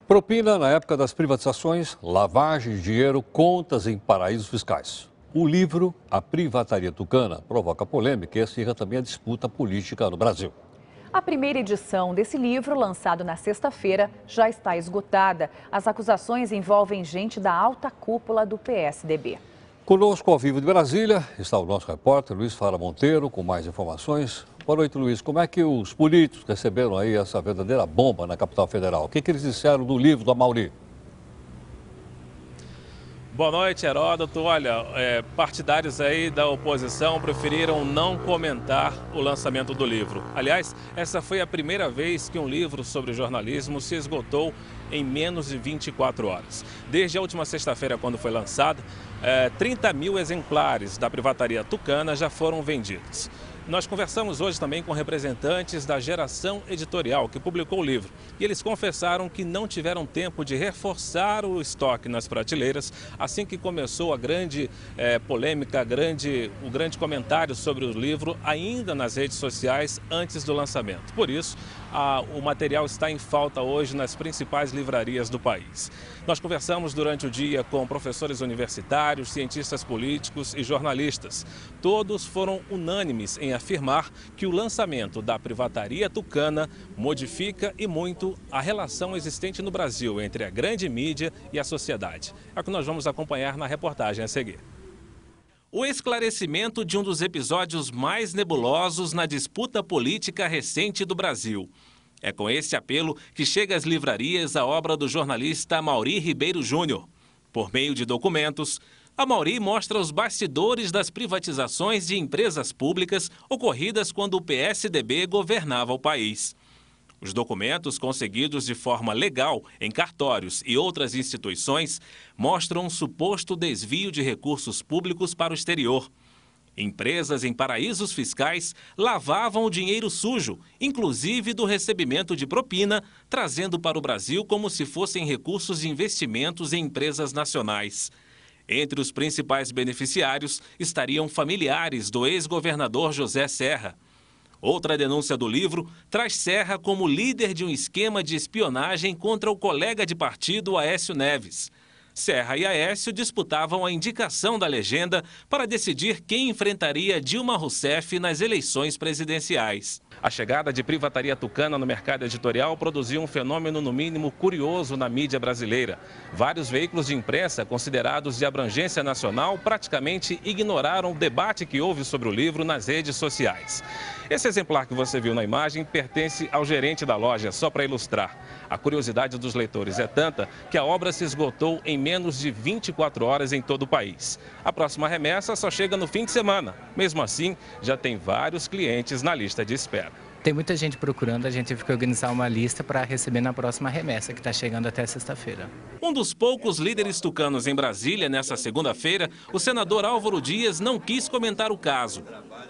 Propina na época das privatizações, lavagem de dinheiro, contas em paraísos fiscais. O livro A Privataria Tucana provoca polêmica e acirra também a disputa política no Brasil. A primeira edição desse livro, lançado na sexta-feira, já está esgotada. As acusações envolvem gente da alta cúpula do PSDB. Conosco ao vivo de Brasília está o nosso repórter Luiz Fara Monteiro com mais informações. Boa noite, Luiz. Como é que os políticos receberam aí essa verdadeira bomba na capital federal? O que eles disseram do livro do Amaury? Boa noite, Heródoto. Olha, partidários aí da oposição preferiram não comentar o lançamento do livro. Aliás, essa foi a primeira vez que um livro sobre jornalismo se esgotou em menos de 24 horas. Desde a última sexta-feira, quando foi lançado, 30 mil exemplares da Privataria Tucana já foram vendidos. Nós conversamos hoje também com representantes da Geração Editorial, que publicou o livro. E eles confessaram que não tiveram tempo de reforçar o estoque nas prateleiras assim que começou a grande polêmica, o grande comentário sobre o livro ainda nas redes sociais antes do lançamento. Por isso, o material está em falta hoje nas principais livrarias do país. Nós conversamos durante o dia com professores universitários, cientistas políticos e jornalistas. Todos foram unânimes em afirmar que o lançamento da Privataria Tucana modifica e muito a relação existente no Brasil entre a grande mídia e a sociedade. É o que nós vamos acompanhar na reportagem a seguir. O esclarecimento de um dos episódios mais nebulosos na disputa política recente do Brasil. É com esse apelo que chega às livrarias a obra do jornalista Amaury Ribeiro Júnior. Por meio de documentos, Amaury mostra os bastidores das privatizações de empresas públicas ocorridas quando o PSDB governava o país. Os documentos conseguidos de forma legal em cartórios e outras instituições mostram um suposto desvio de recursos públicos para o exterior. Empresas em paraísos fiscais lavavam o dinheiro sujo, inclusive do recebimento de propina, trazendo para o Brasil como se fossem recursos de investimentos em empresas nacionais. Entre os principais beneficiários estariam familiares do ex-governador José Serra. Outra denúncia do livro traz Serra como líder de um esquema de espionagem contra o colega de partido Aécio Neves. Serra e Aécio disputavam a indicação da legenda para decidir quem enfrentaria Dilma Rousseff nas eleições presidenciais. A chegada de Privataria Tucana no mercado editorial produziu um fenômeno no mínimo curioso na mídia brasileira. Vários veículos de imprensa considerados de abrangência nacional praticamente ignoraram o debate que houve sobre o livro nas redes sociais. Esse exemplar que você viu na imagem pertence ao gerente da loja, só para ilustrar. A curiosidade dos leitores é tanta que a obra se esgotou em menos de 24 horas em todo o país. A próxima remessa só chega no fim de semana. Mesmo assim, já tem vários clientes na lista de espera. Tem muita gente procurando, a gente teve que organizar uma lista para receber na próxima remessa, que está chegando até sexta-feira. Um dos poucos líderes tucanos em Brasília, nessa segunda-feira, o senador Álvaro Dias não quis comentar o caso.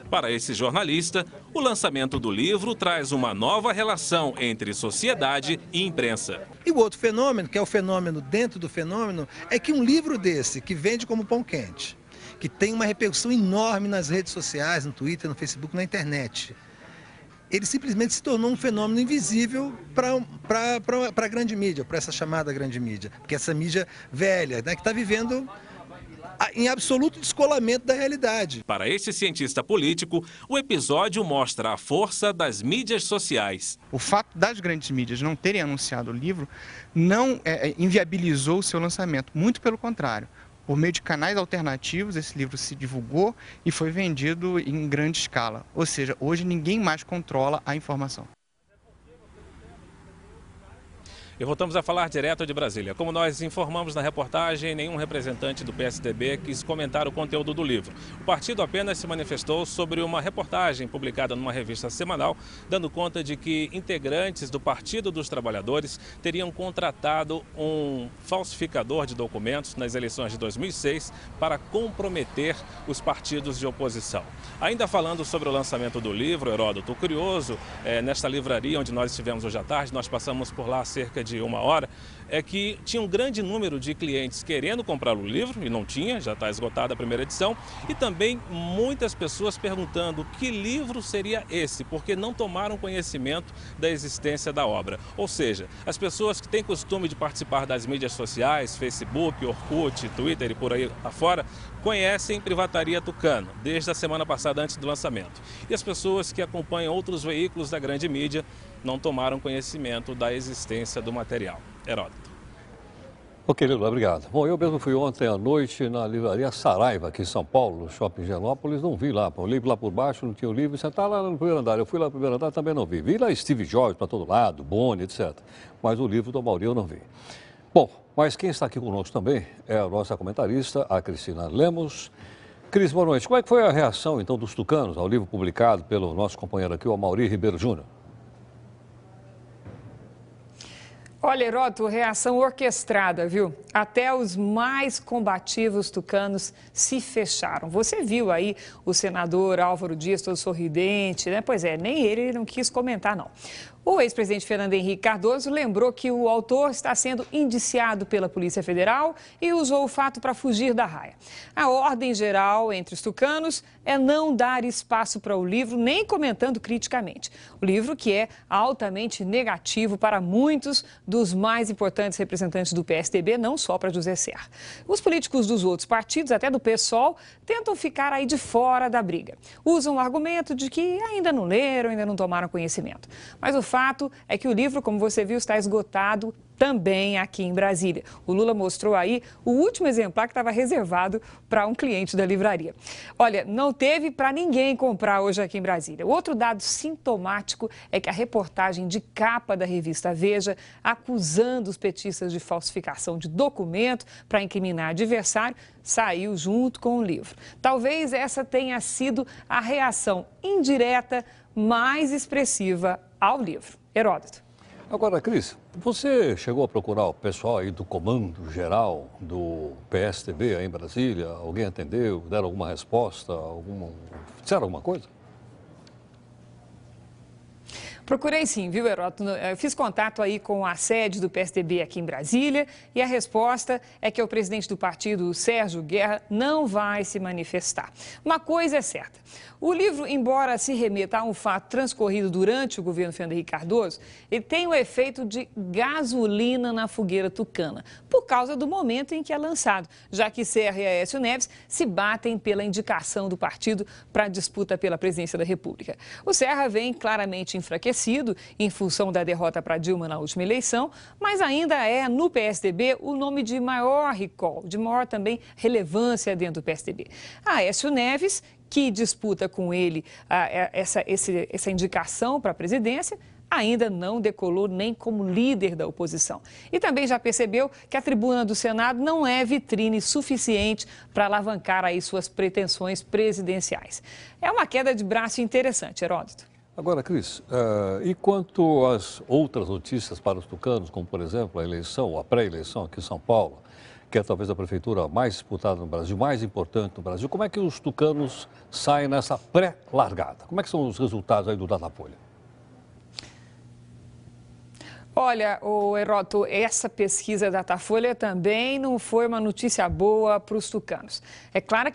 Para esse jornalista, o lançamento do livro traz uma nova relação entre sociedade e imprensa. E o outro fenômeno, que é o fenômeno dentro do fenômeno, é que um livro desse, que vende como pão quente, que tem uma repercussão enorme nas redes sociais, no Twitter, no Facebook, na internet, ele simplesmente se tornou um fenômeno invisível para a grande mídia, para essa chamada grande mídia. Porque essa mídia velha, né, que está vivendo em absoluto descolamento da realidade. Para esse cientista político, o episódio mostra a força das mídias sociais. O fato das grandes mídias não terem anunciado o livro não inviabilizou o seu lançamento, muito pelo contrário. Por meio de canais alternativos, esse livro se divulgou e foi vendido em grande escala. Ou seja, hoje ninguém mais controla a informação. E voltamos a falar direto de Brasília. Como nós informamos na reportagem, nenhum representante do PSDB quis comentar o conteúdo do livro. O partido apenas se manifestou sobre uma reportagem publicada numa revista semanal, dando conta de que integrantes do Partido dos Trabalhadores teriam contratado um falsificador de documentos nas eleições de 2006 para comprometer os partidos de oposição. Ainda falando sobre o lançamento do livro, Heródoto, curioso, nesta livraria onde nós estivemos hoje à tarde, nós passamos por lá cerca de uma hora, é que tinha um grande número de clientes querendo comprar o livro, e não tinha, já está esgotada a primeira edição, e também muitas pessoas perguntando que livro seria esse, porque não tomaram conhecimento da existência da obra. Ou seja, as pessoas que têm costume de participar das mídias sociais, Facebook, Orkut, Twitter e por aí afora, conhecem Privataria Tucano, desde a semana passada antes do lançamento. E as pessoas que acompanham outros veículos da grande mídia não tomaram conhecimento da existência do material. Heródoto. Ok, Lula, obrigado. Bom, eu mesmo fui ontem à noite na livraria Saraiva, aqui em São Paulo, no Shopping Genópolis, não vi lá. Eu li lá por baixo, não tinha o livro, você está lá no primeiro andar. Eu fui lá no primeiro andar, também não vi. Vi lá Steve Jobs para todo lado, Boni, etc. Mas o livro do Amaury eu não vi. Bom, mas quem está aqui conosco também é a nossa comentarista, a Cristina Lemos. Cris, boa noite. Como é que foi a reação, então, dos tucanos ao livro publicado pelo nosso companheiro aqui, o Amaury Ribeiro Júnior? Olha, Heródoto, reação orquestrada, viu? Até os mais combativos tucanos se fecharam. Você viu aí o senador Álvaro Dias todo sorridente, né? Pois é, nem ele não quis comentar, não. O ex-presidente Fernando Henrique Cardoso lembrou que o autor está sendo indiciado pela Polícia Federal e usou o fato para fugir da raia. A ordem geral entre os tucanos é não dar espaço para o livro, nem comentando criticamente. O livro que é altamente negativo para muitos dos mais importantes representantes do PSDB, não só para José Serra. Os políticos dos outros partidos, até do PSOL, tentam ficar aí de fora da briga. Usam o argumento de que ainda não leram, ainda não tomaram conhecimento. Mas o fato é que o livro, como você viu, está esgotado também aqui em Brasília. O Lula mostrou aí o último exemplar que estava reservado para um cliente da livraria. Olha, não teve para ninguém comprar hoje aqui em Brasília. Outro dado sintomático é que a reportagem de capa da revista Veja, acusando os petistas de falsificação de documento para incriminar adversário, saiu junto com o livro. Talvez essa tenha sido a reação indireta mais expressiva ao livro. Heródoto. Agora, Cris, você chegou a procurar o pessoal aí do Comando Geral do PSDB aí em Brasília? Alguém atendeu? Deram alguma resposta? Disseram alguma coisa? Procurei sim, viu, Heródoto? Eu fiz contato aí com a sede do PSDB aqui em Brasília e a resposta é que o presidente do partido, Sérgio Guerra, não vai se manifestar. Uma coisa é certa, o livro, embora se remeta a um fato transcorrido durante o governo Fernando Henrique Cardoso, ele tem o efeito de gasolina na fogueira tucana, por causa do momento em que é lançado, já que Serra e Aécio Neves se batem pela indicação do partido para a disputa pela presidência da República. O Serra vem claramente enfraquecido em função da derrota para Dilma na última eleição, mas ainda é, no PSDB, o nome de maior recall, de maior também relevância dentro do PSDB. Aécio Neves, que disputa com ele essa indicação para a presidência, ainda não decolou nem como líder da oposição. E também já percebeu que a tribuna do Senado não é vitrine suficiente para alavancar aí suas pretensões presidenciais. É uma queda de braço interessante, Heródoto. Agora, Cris, e quanto às outras notícias para os tucanos, como, por exemplo, a eleição, a pré-eleição aqui em São Paulo, que é talvez a prefeitura mais disputada no Brasil, mais importante no Brasil, como é que os tucanos saem nessa pré-largada? Como é que são os resultados aí do Datafolha? Olha, Heródoto, essa pesquisa da Datafolha também não foi uma notícia boa para os tucanos. É claro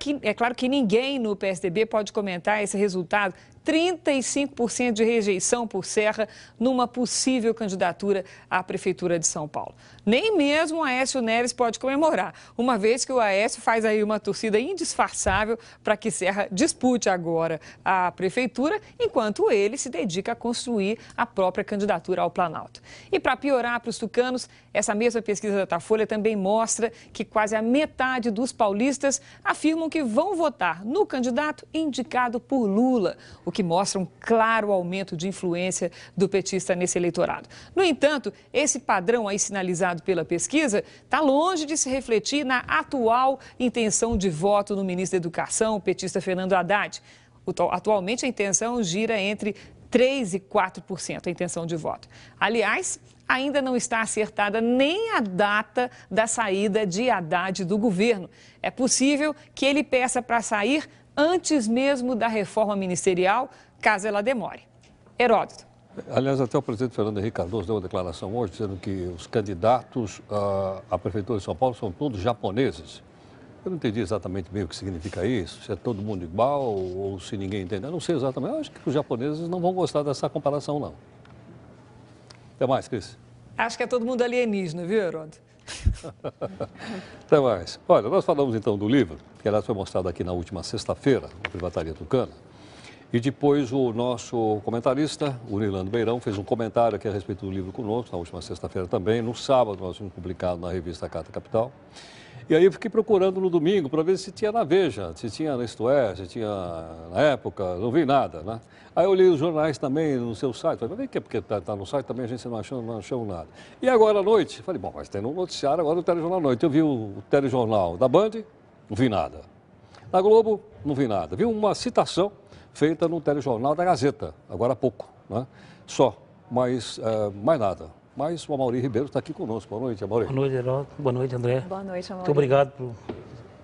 que ninguém no PSDB pode comentar esse resultado. 35% de rejeição por Serra numa possível candidatura à Prefeitura de São Paulo. Nem mesmo o Aécio Neves pode comemorar, uma vez que o Aécio faz aí uma torcida indisfarçável para que Serra dispute agora a Prefeitura, enquanto ele se dedica a construir a própria candidatura ao Planalto. E para piorar para os tucanos, essa mesma pesquisa da Datafolha também mostra que quase a metade dos paulistas afirmam que vão votar no candidato indicado por Lula, o que mostra um claro aumento de influência do petista nesse eleitorado. No entanto, esse padrão aí sinalizado pela pesquisa está longe de se refletir na atual intenção de voto no ministro da Educação, o petista Fernando Haddad. Atualmente, a intenção gira entre 3% e 4% a intenção de voto. Aliás, ainda não está acertada nem a data da saída de Haddad do governo. É possível que ele peça para sair antes mesmo da reforma ministerial, caso ela demore. Heródoto. Aliás, até o presidente Fernando Henrique Cardoso deu uma declaração hoje dizendo que os candidatos à Prefeitura de São Paulo são todos japoneses. Eu não entendi exatamente bem o que significa isso, se é todo mundo igual ou se ninguém entende. Eu não sei exatamente, eu acho que os japoneses não vão gostar dessa comparação, não. Até mais, Cris. Acho que é todo mundo alienígena, viu, Heródoto? Até mais. Olha, nós falamos então do livro, que aliás foi mostrado aqui na última sexta-feira, na Privataria Tucana. E depois o nosso comentarista, o Nilando Beirão, fez um comentário aqui a respeito do livro conosco, na última sexta-feira também. No sábado nós vimos publicado na revista Carta Capital. E aí eu fiquei procurando no domingo para ver se tinha na Veja, se tinha na Isto É, se tinha na Época, não vi nada, né? Aí eu li os jornais também no seu site, falei, mas porque está no site também a gente não achou nada. E agora à noite, falei, bom, mas tem um noticiário agora no Telejornal à noite. Eu vi o Telejornal da Band, não vi nada. Na Globo, não vi nada. Vi uma citação feita no Telejornal da Gazeta, agora há pouco, né? Só, mas mais nada. Mas o Amaury Ribeiro está aqui conosco. Boa noite, Amaury. Boa noite, Heródoto. Boa noite, André. Boa noite, Amaury. Muito obrigado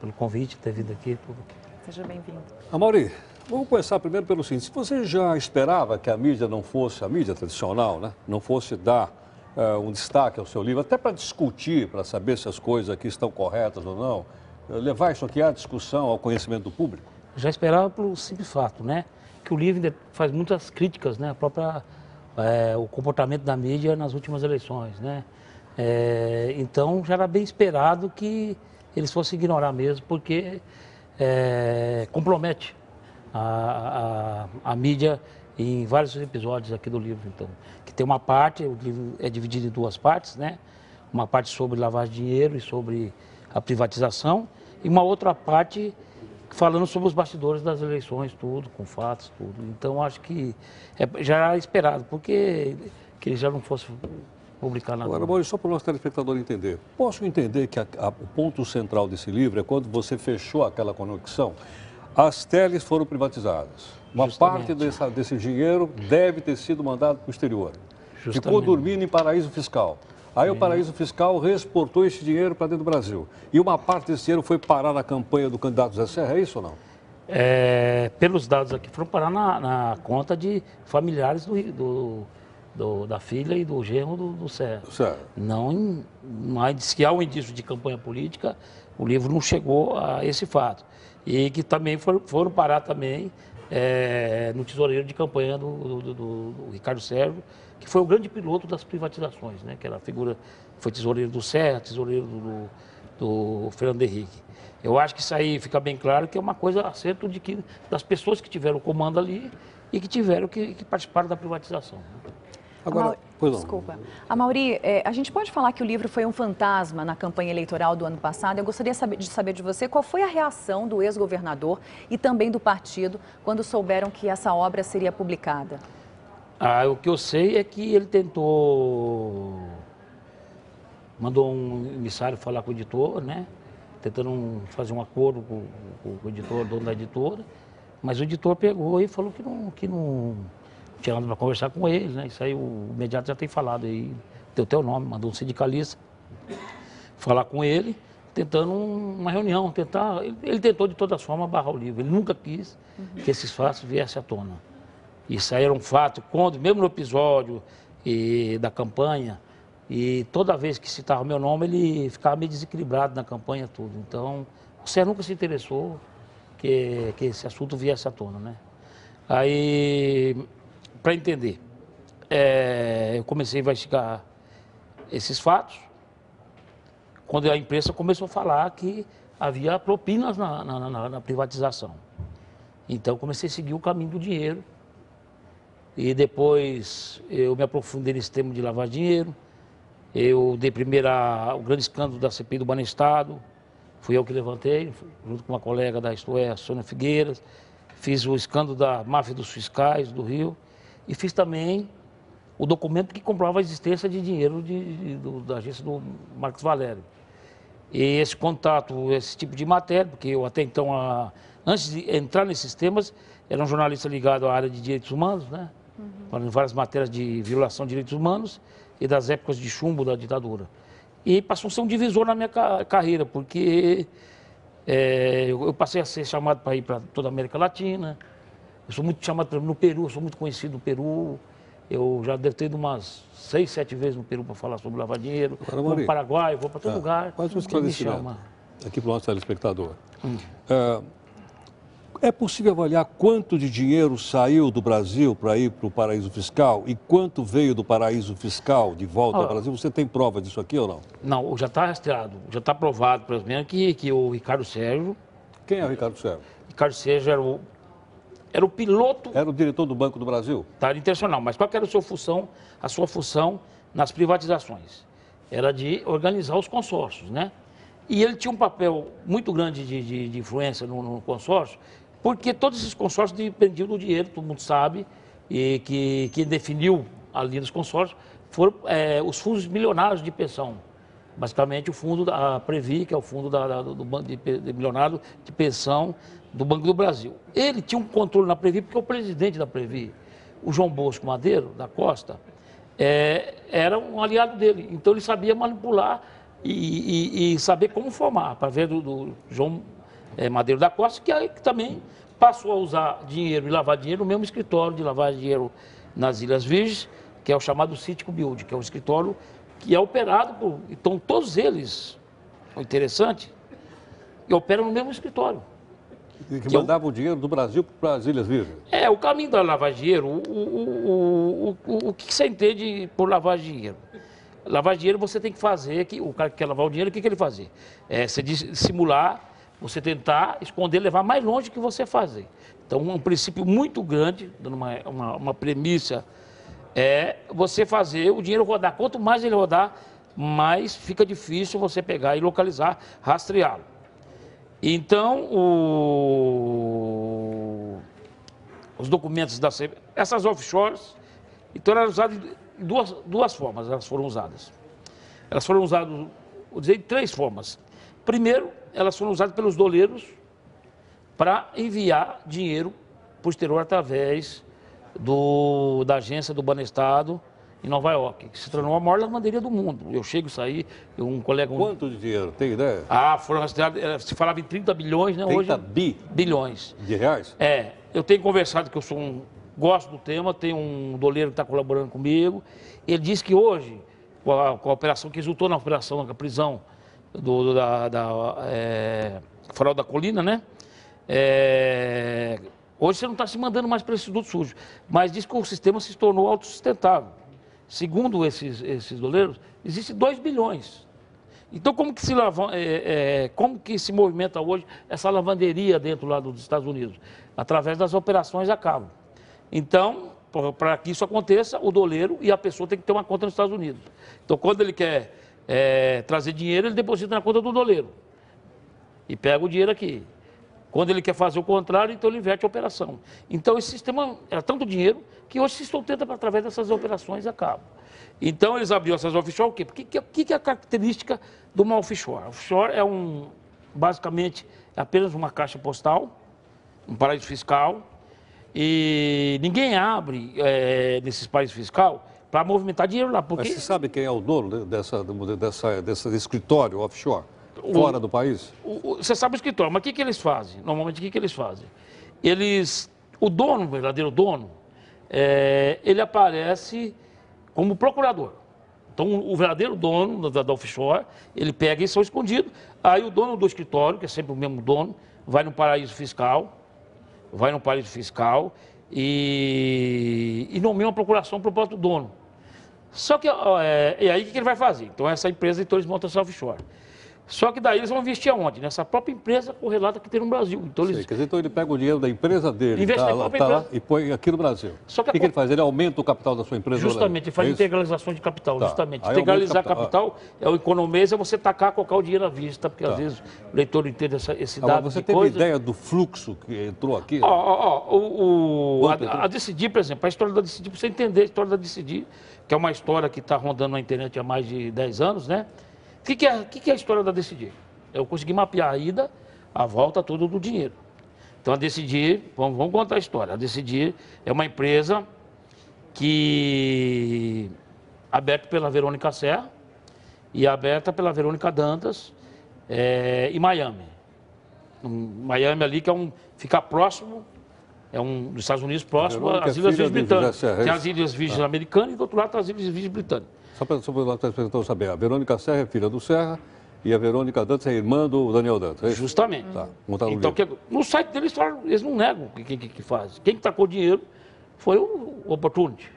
pelo convite, ter vindo aqui. Seja bem-vindo. Amaury, vamos começar primeiro pelo seguinte. Se você já esperava que a mídia não fosse, a mídia tradicional, né, não fosse dar um destaque ao seu livro, até para discutir, para saber se as coisas aqui estão corretas ou não, levar isso aqui à discussão, ao conhecimento do público? Já esperava pelo simples fato, né? Que o livro faz muitas críticas, né? O comportamento da mídia nas últimas eleições, né? Então já era bem esperado que eles fossem ignorar mesmo, porque compromete a mídia em vários episódios aqui do livro. Então, que tem uma parte, o livro é dividido em duas partes, né? Uma parte sobre lavagem de dinheiro e sobre a privatização, e uma outra parte falando sobre os bastidores das eleições, tudo, com fatos, tudo. Então, acho que já era esperado, porque que ele já não fosse publicar nada. Agora, Maurício, só para o nosso telespectador entender, posso entender que o ponto central desse livro é quando você fechou aquela conexão, as teles foram privatizadas. Uma parte desse dinheiro deve ter sido mandado para o exterior. Justamente. Ficou dormindo em paraíso fiscal. Aí o paraíso fiscal reexportou esse dinheiro para dentro do Brasil. E uma parte desse dinheiro foi parar na campanha do candidato Zé Serra, é isso ou não? Pelos dados aqui, foram parar na conta de familiares da filha e do genro do Serra. Certo. Mas que há um indício de campanha política, o livro não chegou a esse fato. E que também foram parar também no tesoureiro de campanha do Ricardo Sérgio, que foi o grande piloto das privatizações, né? Que era a figura, foi tesoureiro do Serra, tesoureiro do Fernando Henrique. Eu acho que isso aí fica bem claro que é uma coisa acerto das pessoas que tiveram o comando ali e que tiveram que participaram da privatização. Agora, desculpa. Amaury, a gente pode falar que o livro foi um fantasma na campanha eleitoral do ano passado. Eu gostaria de saber de você qual foi a reação do ex-governador e também do partido quando souberam que essa obra seria publicada. O que eu sei é que ele mandou um emissário falar com o editor, né? Tentando fazer um acordo com o editor, dono da editora, mas o editor pegou e falou que não tinha nada para conversar com ele, né? Isso aí o imediato já tem falado aí, deu teu nome, mandou um sindicalista falar com ele, tentando uma reunião, ele tentou de todas as formas barrar o livro, ele nunca quis que esses fatos viessem à tona. Isso aí era um fato, mesmo no episódio da campanha, e toda vez que citava meu nome, ele ficava meio desequilibrado na campanha, tudo. Então, o Serra nunca se interessou que esse assunto viesse à tona, né? Aí, para entender, eu comecei a investigar esses fatos, quando a imprensa começou a falar que havia propinas na privatização. Então, eu comecei a seguir o caminho do dinheiro. E depois eu me aprofundei nesse tema de lavar dinheiro. Eu dei primeiro o grande escândalo da CPI do Banestado. Fui eu que levantei, junto com uma colega da Isto É, a Sônia Figueiras. Fiz o escândalo da máfia dos fiscais do Rio. E fiz também o documento que comprova a existência de dinheiro da agência do Marcos Valério. E esse contato, esse tipo de matéria, porque eu até então, antes de entrar nesses temas, era um jornalista ligado à área de direitos humanos, né? Falando várias matérias de violação de direitos humanos e das épocas de chumbo da ditadura. E passou a ser um divisor na minha carreira, porque eu passei a ser chamado para ir para toda a América Latina. Eu sou muito chamado no Peru, eu sou muito conhecido no Peru. Eu já devo ter ido umas 6, 7 vezes no Peru para falar sobre lavar dinheiro. Vou para o Paraguai, vou para todo lugar. Faz um que me chama. esclarecimento aqui para o nosso telespectador. É possível avaliar quanto de dinheiro saiu do Brasil para ir para o paraíso fiscal e quanto veio do paraíso fiscal de volta ao Brasil? Você tem prova disso aqui ou não? Não, já está rastreado, já está provado, por exemplo, que o Ricardo Sérgio... Quem é o Ricardo Sérgio? Ricardo Sérgio era o piloto... Era o diretor do Banco do Brasil? Tá, intencional, mas qual que era a sua função nas privatizações? Era de organizar os consórcios, né? E ele tinha um papel muito grande de influência no consórcio, porque todos esses consórcios dependiam do dinheiro, todo mundo sabe, e que definiu a linha dos consórcios foram os fundos milionários de pensão. Basicamente, o fundo da Previ, que é o fundo do Banco de Milionário de Pensão do Banco do Brasil. Ele tinha um controle na Previ, porque o presidente da Previ, o João Bosco Madeiro, da Costa, era um aliado dele. Então, ele sabia manipular e saber como formar, para ver do João Madeiro da Costa, que também passou a usar dinheiro e lavar dinheiro no mesmo escritório de lavar dinheiro nas Ilhas Virgens, que é o chamado Cítico Build, que é um escritório que é operado por... Então, todos eles, o interessante, operam no mesmo escritório. E que mandavam o dinheiro do Brasil para as Ilhas Virgens. O caminho da lavagem de dinheiro, o que você entende por lavagem de dinheiro? Lavar dinheiro você tem que fazer, o cara que quer lavar o dinheiro, o que ele fazer? Você simular, você tentar esconder, levar mais longe que você fazer. Então, um princípio muito grande, dando uma premissa, é você fazer o dinheiro rodar. Quanto mais ele rodar, mais fica difícil você pegar e localizar, rastreá-lo. Então, os documentos essas offshores, então eram usadas de duas formas, elas foram usadas. Elas foram usadas, vou dizer, de 3 formas. Primeiro, elas foram usadas pelos doleiros para enviar dinheiro para o exterior através da agência do Banestado em Nova York, que se tornou a maior lavanderia do mundo. Eu chego a sair, um colega... Quanto de dinheiro? Tem ideia? Foram rastreados, se falava em 30 bilhões, né? 30 hoje, bilhões. De reais? Eu tenho conversado, que eu gosto do tema, tem um doleiro que está colaborando comigo. Ele disse que hoje, com a operação que resultou na prisão da Farol da Colina, né? Hoje você não está se mandando mais para esse duto sujo, mas diz que o sistema se tornou autossustentável. Segundo esses doleiros, existem 2 bilhões. Então, como que se movimenta hoje essa lavanderia dentro lá dos Estados Unidos? Através das operações a cabo. Então, para que isso aconteça, o doleiro e a pessoa tem que ter uma conta nos Estados Unidos. Então, quando ele quer trazer dinheiro, ele deposita na conta do doleiro e pega o dinheiro aqui. Quando ele quer fazer o contrário, então ele inverte a operação. Então, esse sistema era tanto dinheiro que hoje se sustenta através dessas operações a cabo. Então, eles abriram essas offshore, o quê? Porque o que é a característica de uma offshore? A offshore basicamente, é apenas uma caixa postal, um paraíso fiscal, e ninguém abre nesses paraísos fiscal para movimentar dinheiro lá. Porque... Mas você sabe quem é o dono desse escritório offshore? Fora do país? Você sabe o escritório, mas o que eles fazem? Normalmente, o que eles fazem? O dono, o verdadeiro dono, ele aparece como procurador. Então, o verdadeiro dono da offshore, ele pega e são escondidos. Aí o dono do escritório, que é sempre o mesmo dono, vai no paraíso fiscal, e nomeia uma procuração para o próprio dono. Só que, e aí o que ele vai fazer? Então, essa empresa, então, eles montam essa offshore. Só que daí eles vão investir aonde? Nessa própria empresa correlata que tem no Brasil. Então, quer dizer, então ele pega o dinheiro da empresa dele, investe na própria empresa. Lá, e põe aqui no Brasil. Só que o que ele faz? Ele aumenta o capital da sua empresa? Justamente, ele faz integralização de capital, justamente. Aí integralizar capital é o economês, é você tacar, colocar o dinheiro à vista, porque às vezes o leitor não entende esse dado. Você teve ideia do fluxo que entrou aqui? A Decidir, por exemplo, a história da Decidir, para você entender a história da Decidir, que é uma história que está rondando na internet há mais de 10 anos, né? O que é a história da Decidir? Eu consegui mapear a ida, a volta, tudo do dinheiro. Então, a Decidir, vamos contar a história. A Decidir é uma empresa aberta pela Verônica Serra e aberta pela Verônica Dantas em Miami. Miami ali, que fica próximo É um dos Estados Unidos próximo Verônica às Ilhas filha Virgens de José Britânicas. Serra, Tem é as Ilhas Virgens Americanas e do outro lado tem as Ilhas Virgens Britânicas. Só para eu saber, a Verônica Serra é filha do Serra e a Verônica Dantas é irmã do Daniel Dantas, é isso? Justamente. Tá, como tá no Então, livro. no site deles, eles não negam que faz. Quem tacou dinheiro foi o Opportunity,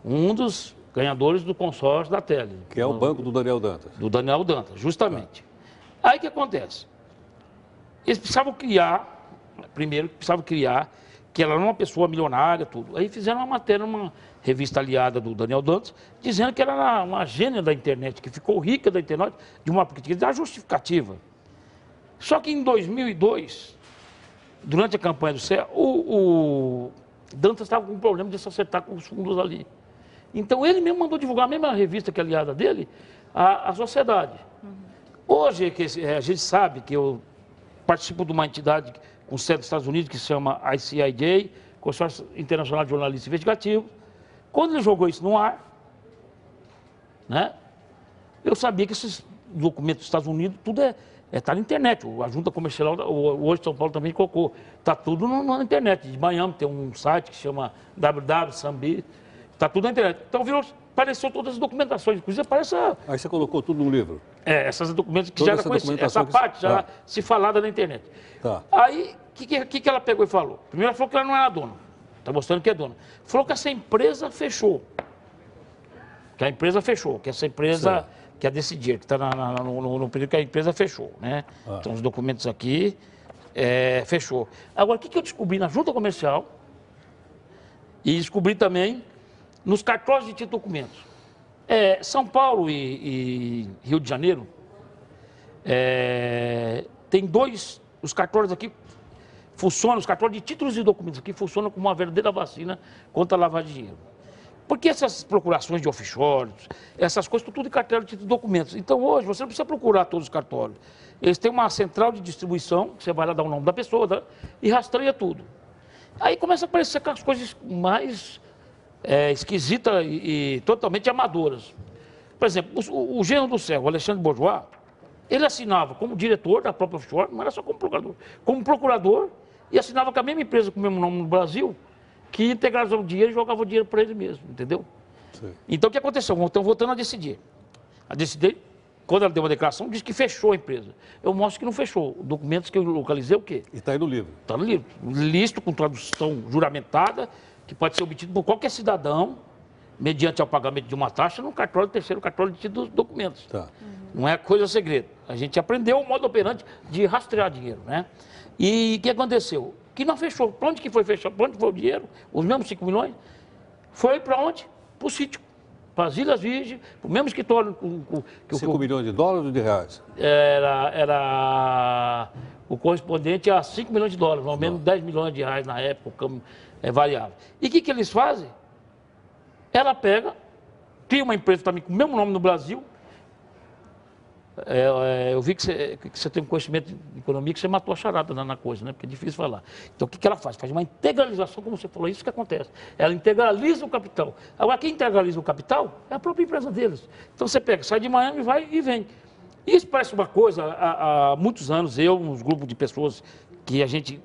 um dos ganhadores do consórcio da Tele. Que é o banco do Daniel Dantas. Do Daniel Dantas, justamente. Aí o que acontece? Eles precisavam criar, primeiro, que ela era uma pessoa milionária, tudo. Aí fizeram uma matéria numa revista aliada do Daniel Dantas, dizendo que ela era uma gênia da internet, que ficou rica da internet, de uma justificativa. Só que em 2002, durante a campanha do CEA, o Dantas estava com um problema de se acertar com os fundos ali. Então ele mesmo mandou divulgar a mesma revista que é aliada dele, a sociedade. Hoje, a gente sabe que eu participo de uma entidade com sede dos Estados Unidos que se chama ICIJ, Consórcio Internacional de Jornalistas Investigativos. Quando ele jogou isso no ar, né, eu sabia que esses documentos dos Estados Unidos, tudo está na internet. A Junta Comercial, hoje São Paulo também colocou, está tudo na internet. De Miami tem um site que chama www.sambi, está tudo na internet. Então apareceu todas as documentações, inclusive aparece... Aí você colocou tudo no livro? Essas documentos que Toda já era conhecida, essa que... parte já se falada na internet. Tá. Aí, o que ela pegou e falou? Primeiro ela falou que ela não era dona, está mostrando que é dona. Falou que essa empresa fechou, que a empresa fechou, que essa empresa que é Decidir, que está no período que a empresa fechou, né? Então os documentos aqui, fechou. Agora, o que eu descobri na junta comercial e descobri também nos cartórios de título documentos. São Paulo e Rio de Janeiro, tem os cartórios aqui funcionam, os cartórios de títulos e documentos aqui funcionam como uma verdadeira vacina contra a lavagem de dinheiro. Porque essas procurações de offshore, essas coisas, tudo em cartório de títulos e documentos. Então hoje você não precisa procurar todos os cartórios. Eles têm uma central de distribuição, que você vai lá dar o nome da pessoa, e rastreia tudo. Aí começa a aparecer aquelas coisas mais... esquisitas e totalmente amadoras. Por exemplo, o genro do céu, o Alexandre Bourgeois, ele assinava como diretor da própria offshore, não era só como procurador, e assinava com a mesma empresa com o mesmo nome no Brasil, que integrava o dinheiro e jogava o dinheiro para ele mesmo, entendeu? Sim. Então o que aconteceu? Então voltando a Decidir. A Decidir, quando ela deu uma declaração, disse que fechou a empresa. Eu mostro que não fechou. Documentos que eu localizei, o quê? E está aí no livro. Está no livro. Listo com tradução juramentada, que pode ser obtido por qualquer cidadão, mediante ao pagamento de uma taxa, no cartório terceiro, cartório de títulos dos documentos. Tá. Não é coisa segredo. A gente aprendeu o modo operante de rastrear dinheiro, né? E o que aconteceu? Que não fechou. Para onde que foi fechar? Para onde foi o dinheiro? Os mesmos 5 milhões? Foi para onde? Para o sítio. Para as Ilhas Virgens, para o mesmo escritório... 5 milhões de dólares ou de reais? Era o correspondente a 5 milhões de dólares, ao menos 10 milhões de reais na época, o câmbio variável. E o que eles fazem? Ela pega, cria uma empresa também com o mesmo nome no Brasil. Eu vi que você tem um conhecimento de economia, que você matou a charada na coisa, né? Porque é difícil falar. Então, o que ela faz? Faz uma integralização, como você falou, isso que acontece. Ela integraliza o capital. Agora, quem integraliza o capital é a própria empresa deles. Então, você pega, sai de Miami, vai e vem. Isso parece uma coisa, há muitos anos, uns grupos de pessoas que a gente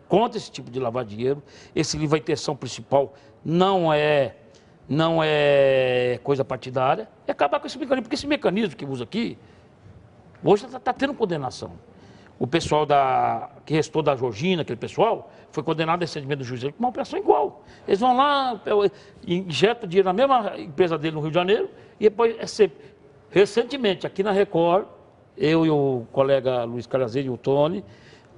contra esse tipo de lavar dinheiro. Esse livro, a intenção principal não é coisa partidária, é acabar com esse mecanismo, porque esse mecanismo que usa aqui, hoje está tendo condenação. O pessoal que restou da Georgina, aquele pessoal, foi condenado recentemente do juiz com uma operação igual. Eles vão lá, injetam dinheiro na mesma empresa dele no Rio de Janeiro, e depois, recentemente, aqui na Record, eu e o colega Luiz Carazeiro e o Tony,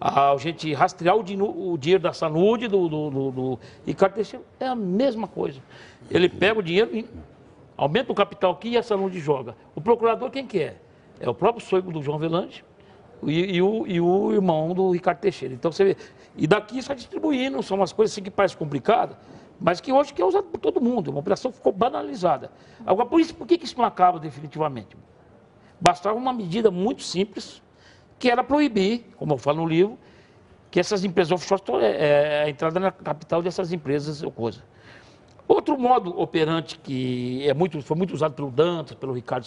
a gente rastrear o dinheiro da Saúde, do Ricardo Teixeira, é a mesma coisa. Ele pega o dinheiro, aumenta o capital aqui e a Saúde joga. O procurador quem que é? É o próprio sogro do João Avelange e o irmão do Ricardo Teixeira. Então você vê, e daqui está distribuindo, são umas coisas assim que parecem complicadas, mas que hoje é usado por todo mundo, uma operação ficou banalizada. Agora, por que isso não acaba definitivamente? Bastava uma medida muito simples, que era proibir, como eu falo no livro, que essas empresas offshore, a entrada na capital dessas empresas ou coisa. Outro modo operante que foi muito usado pelo Dantas, pelo Ricardo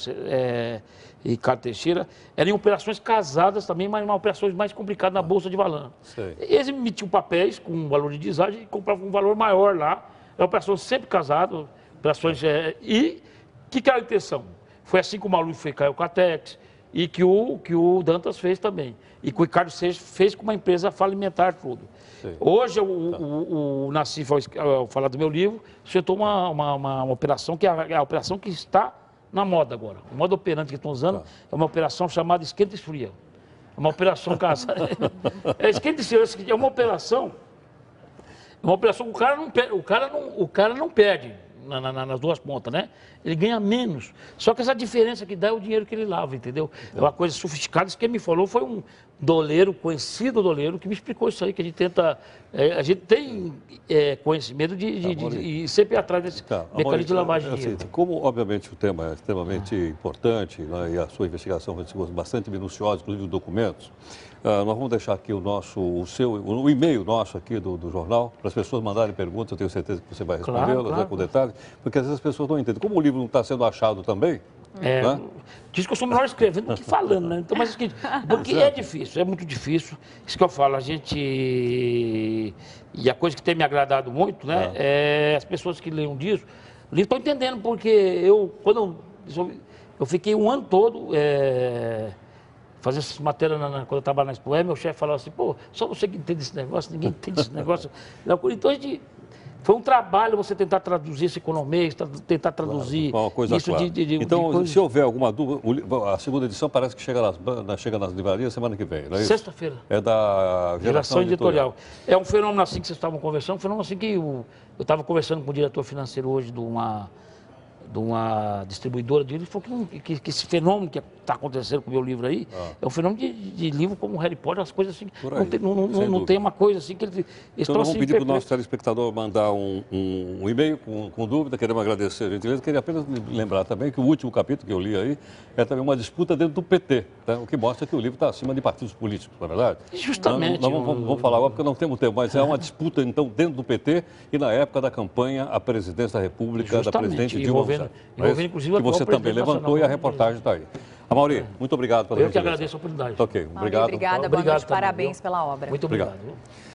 Teixeira, era em operações casadas também, mas operações mais complicadas na Bolsa de Valores. Eles emitiam papéis com um valor de deságio e compravam um valor maior lá. É uma operação sempre casada, operações... E o que era a intenção? Foi assim que o Maluf caiu com a Tex e que o Dantas fez também. E que o Ricardo Seixas fez com uma empresa falimentar tudo. Hoje, o Nassif, ao falar do meu livro, sentou uma operação que é a operação que está na moda agora. O modo operante que estão usando é uma operação chamada esquenta e esfria. É uma operação casada. Esquenta e esfria é uma operação que o cara não perde nas duas pontas, né? Ele ganha menos. Só que essa diferença que dá é o dinheiro que ele lava, entendeu? É uma coisa sofisticada. Isso que ele me falou foi um doleiro, conhecido doleiro, que me explicou isso aí, que a gente tenta... a gente tem conhecimento de sempre atrás desse mecanismo de lavagem de dinheiro. Assim, como, obviamente, o tema é extremamente importante, né, e a sua investigação vai ser bastante minuciosa, inclusive documentos, nós vamos deixar aqui o e-mail nosso aqui do jornal, para as pessoas mandarem perguntas, eu tenho certeza que você vai respondê-las, com detalhes, porque às vezes as pessoas não entendem. Como o livro não está sendo achado também, né? Diz que eu sou melhor escrevendo do que falando, né? Então, mas porque é difícil, é muito difícil. Isso que eu falo, a gente... E a coisa que tem me agradado muito, né? É as pessoas que leem disso, estão entendendo, porque quando eu fiquei um ano todo... fazer essas matérias quando eu trabalhava na Expo, meu chefe falava assim, pô, só você que entende esse negócio, ninguém entende esse negócio. Então, foi um trabalho você tentar traduzir esse economês, tentar traduzir uma coisa isso clara. Então, se houver alguma dúvida, a segunda edição parece que chega nas livrarias semana que vem, não é isso? Sexta-feira. É da Geração Editorial. É um fenômeno assim que vocês estavam conversando, um fenômeno assim que eu estava conversando com o diretor financeiro hoje de uma distribuidora de livros, falou que esse fenômeno que está acontecendo com o meu livro aí, é um fenômeno de livro como Harry Potter, as coisas assim, não tem uma coisa assim que eles então nós vamos pedir para o nosso telespectador mandar um e-mail com dúvida, queremos agradecer a gentileza, queria apenas lembrar também que o último capítulo que eu li aí é também uma disputa dentro do PT, né? O que mostra que o livro está acima de partidos políticos, não é verdade? Justamente. Vamos falar agora porque não temos tempo, mas é uma disputa então dentro do PT e na época da campanha à presidência da República, da presidente Dilma Rousseff. Inclusive, que você também levantou e a reportagem está aí. Amaury, muito obrigado pela gentileza. Eu que agradeço a oportunidade. Ok, obrigado. Obrigada, boa noite, parabéns pela obra. Muito obrigado.